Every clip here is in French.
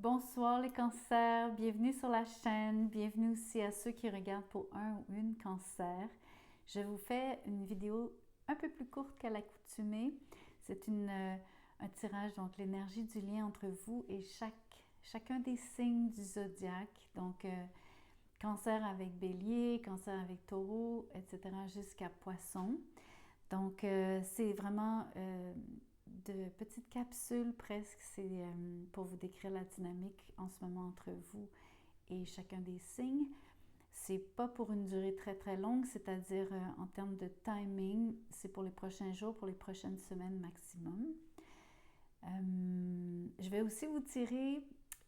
Bonsoir les cancers, bienvenue sur la chaîne, bienvenue aussi à ceux qui regardent pour un ou une cancer. Je vous fais une vidéo un peu plus courte qu'à l'accoutumée. C'est un tirage, donc l'énergie du lien entre vous et chacun des signes du zodiaque. Donc cancer avec bélier, cancer avec taureau, etc. jusqu'à poisson. Donc c'est vraiment de petites capsules presque, c'est pour vous décrire la dynamique en ce moment entre vous et chacun des signes. C'est pas pour une durée très très longue, c'est-à-dire en termes de timing, c'est pour les prochains jours, pour les prochaines semaines maximum. Je vais aussi vous tirer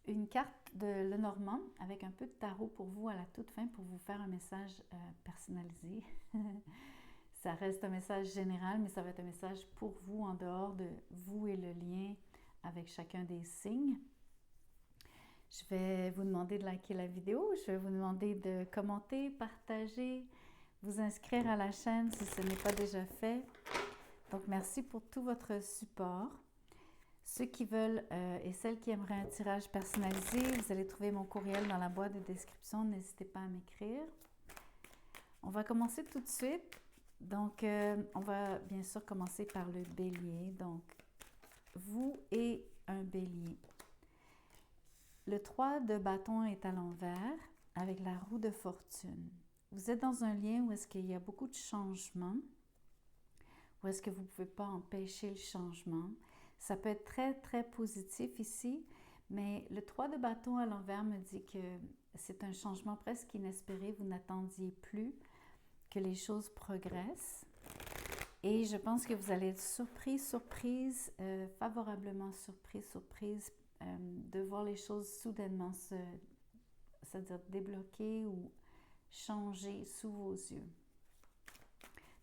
une carte de Lenormand avec un peu de tarot pour vous à la toute fin pour vous faire un message personnalisé. Ça reste un message général, mais ça va être un message pour vous en dehors de vous et le lien avec chacun des signes. Je vais vous demander de liker la vidéo, je vais vous demander de commenter, partager, vous inscrire à la chaîne si ce n'est pas déjà fait. Donc merci pour tout votre support. Ceux qui veulent et celles qui aimeraient un tirage personnalisé, vous allez trouver mon courriel dans la boîte de description, n'hésitez pas à m'écrire. On va commencer tout de suite. Donc, on va bien sûr commencer par le bélier. Donc, vous et un bélier. Le 3 de bâton est à l'envers avec la roue de fortune. Vous êtes dans un lien où est-ce qu'il y a beaucoup de changements, où est-ce que vous ne pouvez pas empêcher le changement. Ça peut être très, très positif ici, mais le 3 de bâton à l'envers me dit que c'est un changement presque inespéré. Vous n'attendiez plus que les choses progressent. Et je pense que vous allez être surprise, favorablement surprise, de voir les choses soudainement c'est-à-dire débloquer ou changer sous vos yeux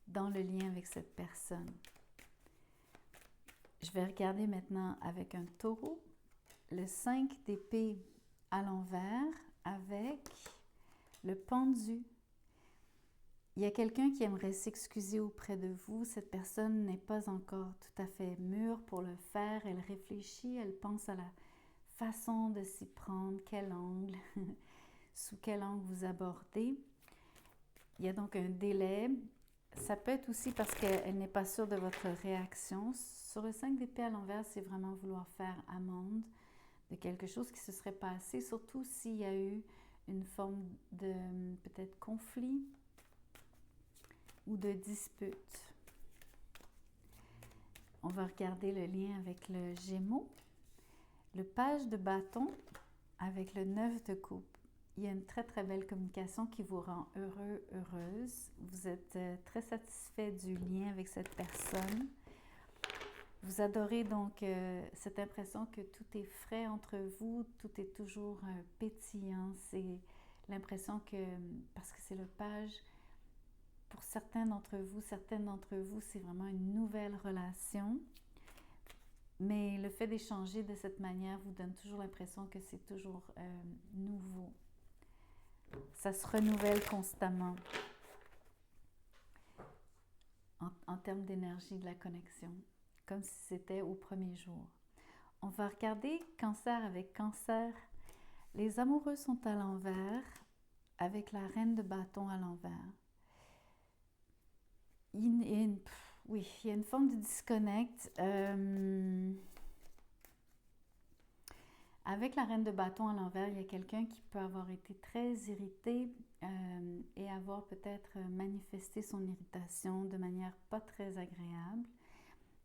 dans le lien avec cette personne. Je vais regarder maintenant avec un taureau, le 5 d'épée à l'envers avec le pendu. Il y a quelqu'un qui aimerait s'excuser auprès de vous. Cette personne n'est pas encore tout à fait mûre pour le faire. Elle réfléchit, elle pense à la façon de s'y prendre, quel angle, sous quel angle vous abordez. Il y a donc un délai. Ça peut être aussi parce qu'elle n'est pas sûre de votre réaction. Sur le 5 d'épée à l'envers, c'est vraiment vouloir faire amende de quelque chose qui se serait passé, surtout s'il y a eu une forme de peut-être conflit ou de dispute. On va regarder le lien avec le Gémeaux. Le page de bâton avec le 9 de coupe. Il y a une très très belle communication qui vous rend heureux, heureuse. Vous êtes très satisfait du lien avec cette personne. Vous adorez donc cette impression que tout est frais entre vous, tout est toujours pétillant. C'est l'impression que, parce que c'est le page, pour certains d'entre vous, certaines d'entre vous, c'est vraiment une nouvelle relation. Mais le fait d'échanger de cette manière vous donne toujours l'impression que c'est toujours nouveau. Ça se renouvelle constamment en termes d'énergie de la connexion, comme si c'était au premier jour. On va regarder cancer avec cancer. Les amoureux sont à l'envers avec la reine de bâton à l'envers. Il y a une forme de disconnect. Avec la reine de bâton à l'envers, il y a quelqu'un qui peut avoir été très irrité et avoir peut-être manifesté son irritation de manière pas très agréable.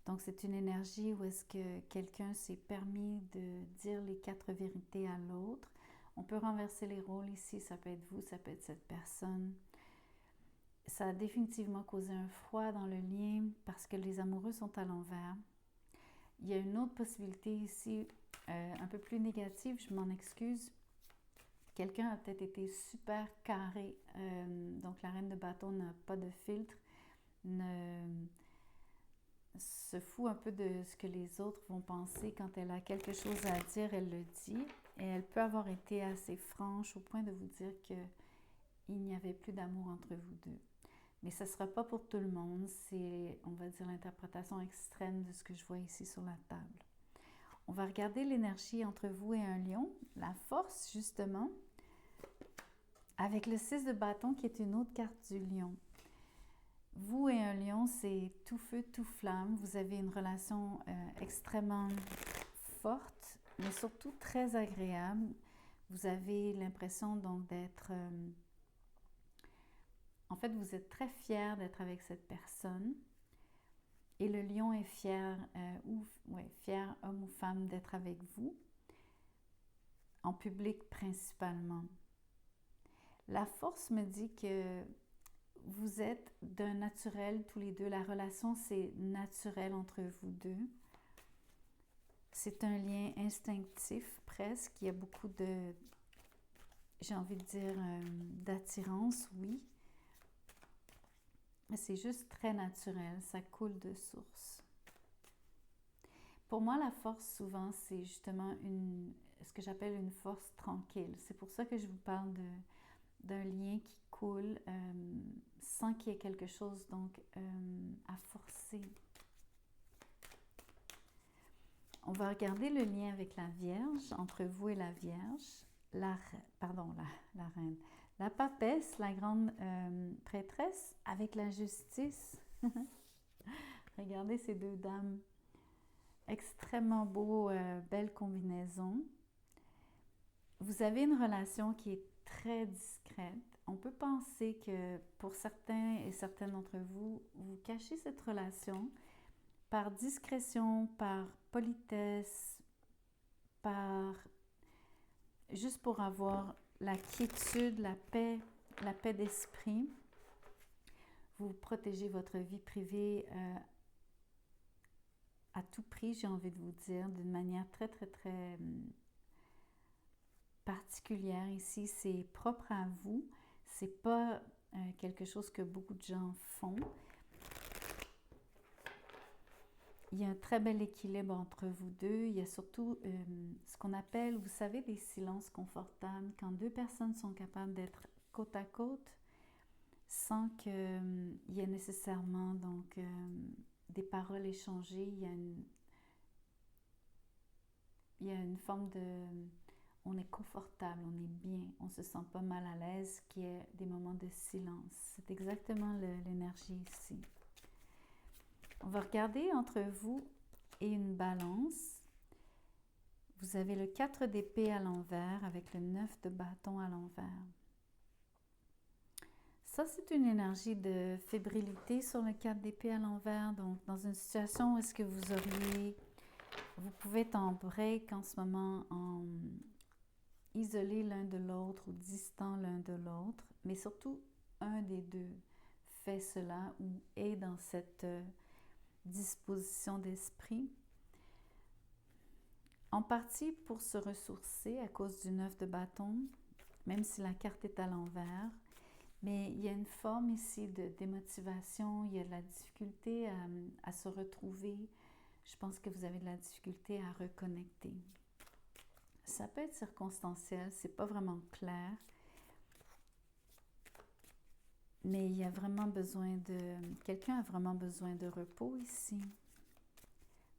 Donc, c'est une énergie où est-ce que quelqu'un s'est permis de dire les 4 vérités à l'autre. On peut renverser les rôles ici, ça peut être vous, ça peut être cette personne. Ça a définitivement causé un froid dans le lien parce que les amoureux sont à l'envers. Il y a une autre possibilité ici, un peu plus négative, je m'en excuse. Quelqu'un a peut-être été super carré, donc la reine de bâton n'a pas de filtre, se fout un peu de ce que les autres vont penser. Quand elle a quelque chose à dire, elle le dit. Et elle peut avoir été assez franche au point de vous dire qu'il n'y avait plus d'amour entre vous deux. Mais ce ne sera pas pour tout le monde. C'est, on va dire, l'interprétation extrême de ce que je vois ici sur la table. On va regarder l'énergie entre vous et un lion, la force justement, avec le 6 de bâton qui est une autre carte du lion. Vous et un lion, c'est tout feu, tout flamme. Vous avez une relation extrêmement forte, mais surtout très agréable. Vous avez l'impression donc d'être... en fait, vous êtes très fier d'être avec cette personne. Et le lion est fier, fier, homme ou femme, d'être avec vous, en public principalement. La force me dit que vous êtes d'un naturel tous les deux. La relation, c'est naturel entre vous deux. C'est un lien instinctif presque. Il y a beaucoup de, j'ai envie de dire, d'attirance, oui. Mais c'est juste très naturel, ça coule de source. Pour moi, la force, souvent, c'est justement ce que j'appelle une force tranquille. C'est pour ça que je vous parle d'un lien qui coule sans qu'il y ait quelque chose donc à forcer. On va regarder le lien avec la Vierge, entre vous et la Vierge, la reine, la papesse, la grande prêtresse, avec la justice. Regardez ces deux dames, extrêmement beau, belle combinaison. Vous avez une relation qui est très discrète. On peut penser que pour certains et certaines d'entre vous, vous cachez cette relation par discrétion, par politesse, juste pour avoir la quiétude, la paix d'esprit. Vous protégez votre vie privée à tout prix, j'ai envie de vous dire, d'une manière très, très, très particulière ici. C'est propre à vous. C'est pas quelque chose que beaucoup de gens font. Il y a un très bel équilibre entre vous deux. Il y a surtout ce qu'on appelle, vous savez, des silences confortables. Quand deux personnes sont capables d'être côte à côte, sans qu'il y ait nécessairement donc, des paroles échangées, il y a une forme de... On est confortable, on est bien, on ne se sent pas mal à l'aise, qu'il y ait des moments de silence. C'est exactement l'énergie ici. On va regarder entre vous et une balance. Vous avez le 4 d'épée à l'envers avec le 9 de bâton à l'envers. Ça, c'est une énergie de fébrilité sur le 4 d'épée à l'envers. Donc, dans une situation où est-ce que vous pouvez être en break en ce moment, isolé l'un de l'autre ou distant l'un de l'autre, mais surtout un des deux fait cela ou est dans cette disposition d'esprit. En partie pour se ressourcer à cause du 9 de bâton, même si la carte est à l'envers, mais il y a une forme ici de démotivation, il y a de la difficulté à se retrouver. Je pense que vous avez de la difficulté à reconnecter. Ça peut être circonstanciel, c'est pas vraiment clair, mais il y a vraiment besoin quelqu'un a vraiment besoin de repos ici.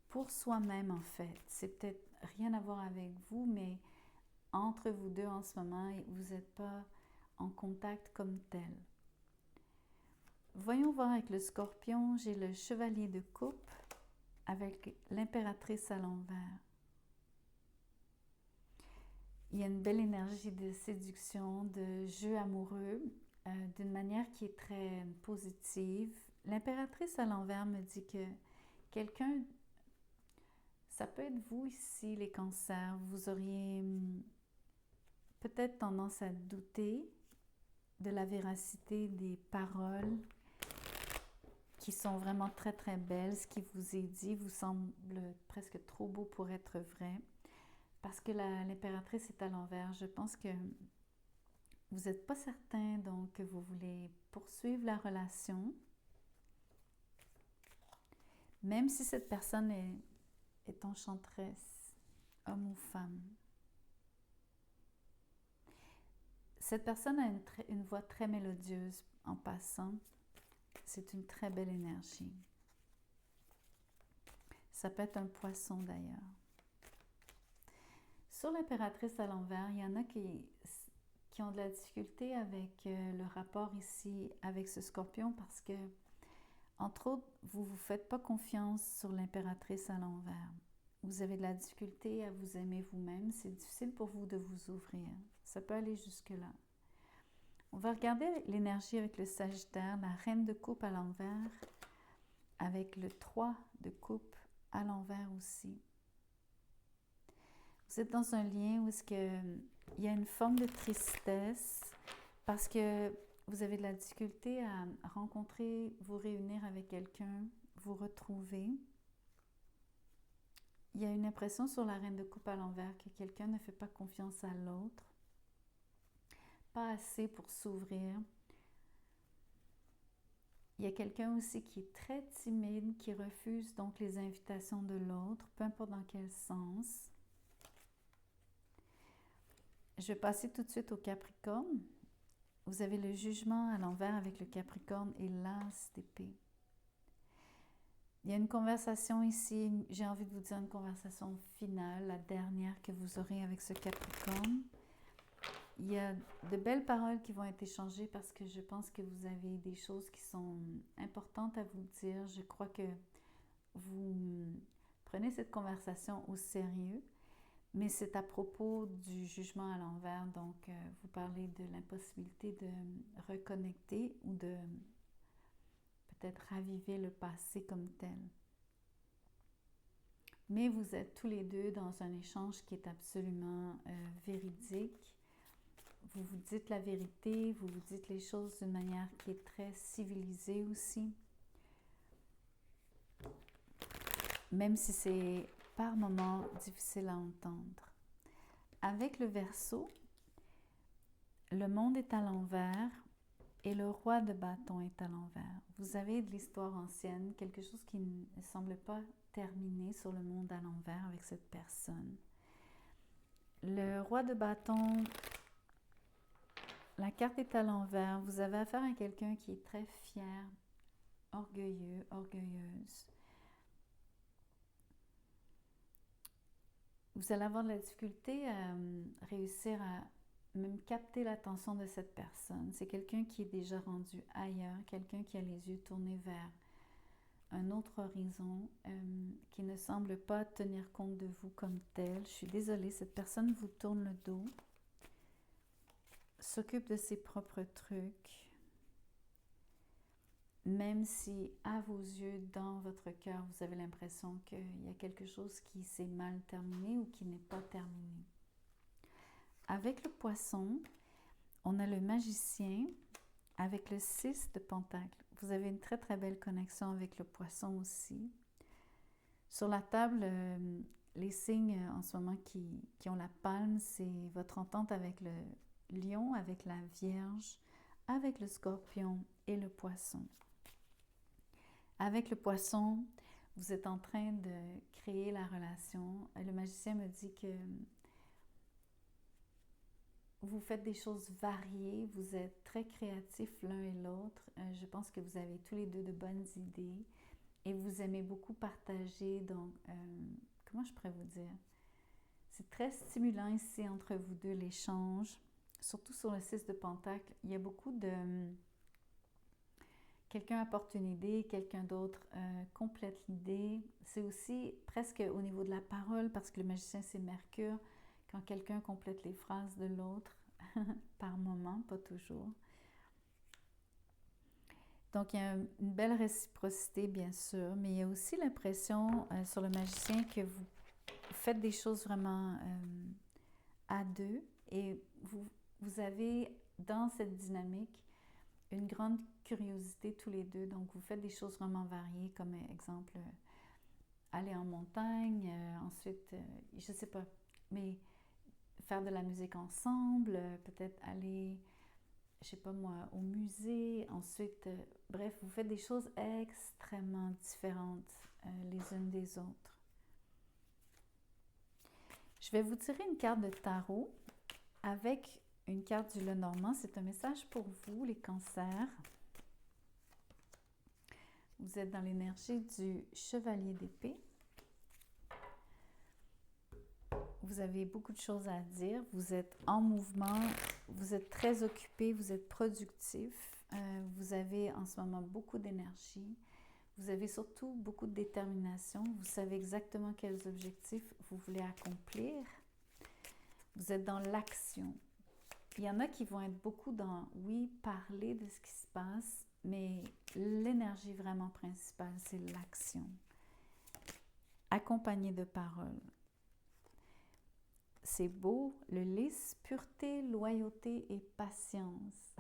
Pour soi-même en fait, c'est peut-être rien à voir avec vous, mais entre vous deux en ce moment, vous n'êtes pas en contact comme tel. Voyons voir avec le Scorpion, j'ai le chevalier de coupe avec l'impératrice à l'envers. Il y a une belle énergie de séduction, de jeu amoureux, d'une manière qui est très positive. L'impératrice à l'envers me dit que quelqu'un, ça peut être vous ici, les cancers, vous auriez peut-être tendance à douter de la véracité des paroles qui sont vraiment très très belles. Ce qui vous est dit vous semble presque trop beau pour être vrai. Parce que l'impératrice est à l'envers, je pense que vous n'êtes pas certain, donc que vous voulez poursuivre la relation, même si cette personne est enchanteresse, homme ou femme. Cette personne a une voix très mélodieuse en passant. C'est une très belle énergie. Ça peut être un poisson d'ailleurs. Sur l'impératrice à l'envers, il y en a qui ont de la difficulté avec le rapport ici avec ce scorpion parce que, entre autres, vous ne vous faites pas confiance sur l'impératrice à l'envers. Vous avez de la difficulté à vous aimer vous-même. C'est difficile pour vous de vous ouvrir. Ça peut aller jusque-là. On va regarder l'énergie avec le Sagittaire, la reine de coupe à l'envers, avec le 3 de coupe à l'envers aussi. Vous êtes dans un lien où il y a une forme de tristesse parce que vous avez de la difficulté à rencontrer, vous réunir avec quelqu'un, vous retrouver. Il y a une impression sur la reine de coupe à l'envers que quelqu'un ne fait pas confiance à l'autre, pas assez pour s'ouvrir. Il y a quelqu'un aussi qui est très timide, qui refuse donc les invitations de l'autre, peu importe dans quel sens. Je vais passer tout de suite au Capricorne. Vous avez le jugement à l'envers avec le Capricorne et l'As d'épée. Il y a une conversation ici, j'ai envie de vous dire une conversation finale, la dernière que vous aurez avec ce Capricorne. Il y a de belles paroles qui vont être échangées parce que je pense que vous avez des choses qui sont importantes à vous dire. Je crois que vous prenez cette conversation au sérieux, mais c'est à propos du jugement à l'envers. Donc, vous parlez de l'impossibilité de reconnecter ou de peut-être raviver le passé comme tel. Mais vous êtes tous les deux dans un échange qui est absolument véridique. Vous vous dites la vérité, vous vous dites les choses d'une manière qui est très civilisée aussi. Même si c'est par moments difficile à entendre. Avec le Verseau, le monde est à l'envers et le roi de bâton est à l'envers. Vous avez de l'histoire ancienne, quelque chose qui ne semble pas terminé sur le monde à l'envers avec cette personne. Le roi de bâton, la carte est à l'envers. Vous avez affaire à quelqu'un qui est très fier, orgueilleux, orgueilleuse. Vous allez avoir de la difficulté à réussir à même capter l'attention de cette personne. C'est quelqu'un qui est déjà rendu ailleurs, quelqu'un qui a les yeux tournés vers un autre horizon, qui ne semble pas tenir compte de vous comme tel. Je suis désolée, cette personne vous tourne le dos, s'occupe de ses propres trucs, même si à vos yeux, dans votre cœur, vous avez l'impression qu'il y a quelque chose qui s'est mal terminé ou qui n'est pas terminé. Avec le Poisson, on a le Magicien avec le 6 de Pentacle. Vous avez une très très belle connexion avec le Poisson aussi. Sur la table, les signes en ce moment qui ont la palme, c'est votre entente avec le Lion, avec la Vierge, avec le Scorpion et le Poisson. Avec le Poisson, vous êtes en train de créer la relation. Le Magicien me dit que vous faites des choses variées, vous êtes très créatifs l'un et l'autre. Je pense que vous avez tous les deux de bonnes idées et vous aimez beaucoup partager. Donc, comment je pourrais vous dire? C'est très stimulant ici entre vous deux, l'échange. Surtout sur le 6 de Pentacle, il y a beaucoup de... quelqu'un apporte une idée, quelqu'un d'autre complète l'idée. C'est aussi presque au niveau de la parole, parce que le Magicien, c'est Mercure. Quand quelqu'un complète les phrases de l'autre, par moment, pas toujours. Donc, il y a une belle réciprocité, bien sûr, mais il y a aussi l'impression sur le Magicien que vous faites des choses vraiment à deux et vous avez, dans cette dynamique, une grande curiosité tous les deux. Donc, vous faites des choses vraiment variées, comme exemple, aller en montagne, ensuite, je ne sais pas, mais faire de la musique ensemble, peut-être aller, je sais pas moi, au musée, ensuite, bref, vous faites des choses extrêmement différentes les unes des autres. Je vais vous tirer une carte de tarot avec une carte du Lenormand. C'est un message pour vous, les cancers. Vous êtes dans l'énergie du chevalier d'épée. vous avez beaucoup de choses à dire, vous êtes en mouvement, vous êtes très occupé, vous êtes productif, vous avez en ce moment beaucoup d'énergie, vous avez surtout beaucoup de détermination, vous savez exactement quels objectifs vous voulez accomplir, vous êtes dans l'action. Il y en a qui vont être beaucoup dans, oui, parler de ce qui se passe, mais l'énergie vraiment principale, c'est l'action, accompagnée de paroles. C'est beau, le lys, pureté, loyauté et patience.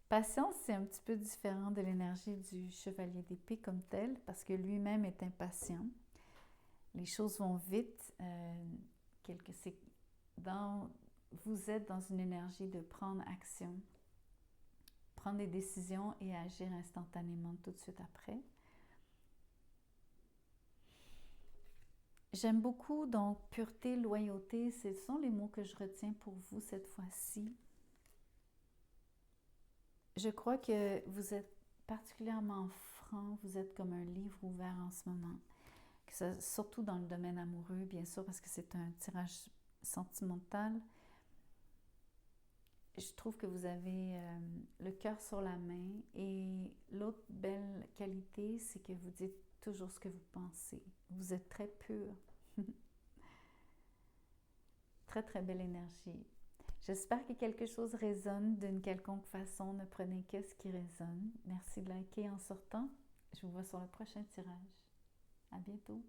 Patience, c'est un petit peu différent de l'énergie du chevalier d'épée comme tel, parce que lui-même est impatient. Les choses vont vite. Vous êtes dans une énergie de prendre action, prendre des décisions et agir instantanément tout de suite après. J'aime beaucoup donc pureté, loyauté, ce sont les mots que je retiens pour vous cette fois-ci. Je crois que vous êtes particulièrement franc, vous êtes comme un livre ouvert en ce moment, surtout dans le domaine amoureux, bien sûr, parce que c'est un tirage sentimental. Je trouve que vous avez le cœur sur la main et l'autre belle qualité, c'est que vous dites toujours ce que vous pensez. Vous êtes très pur. Très, très belle énergie. J'espère que quelque chose résonne d'une quelconque façon. Ne prenez que ce qui résonne. Merci de liker en sortant. Je vous vois sur le prochain tirage. À bientôt.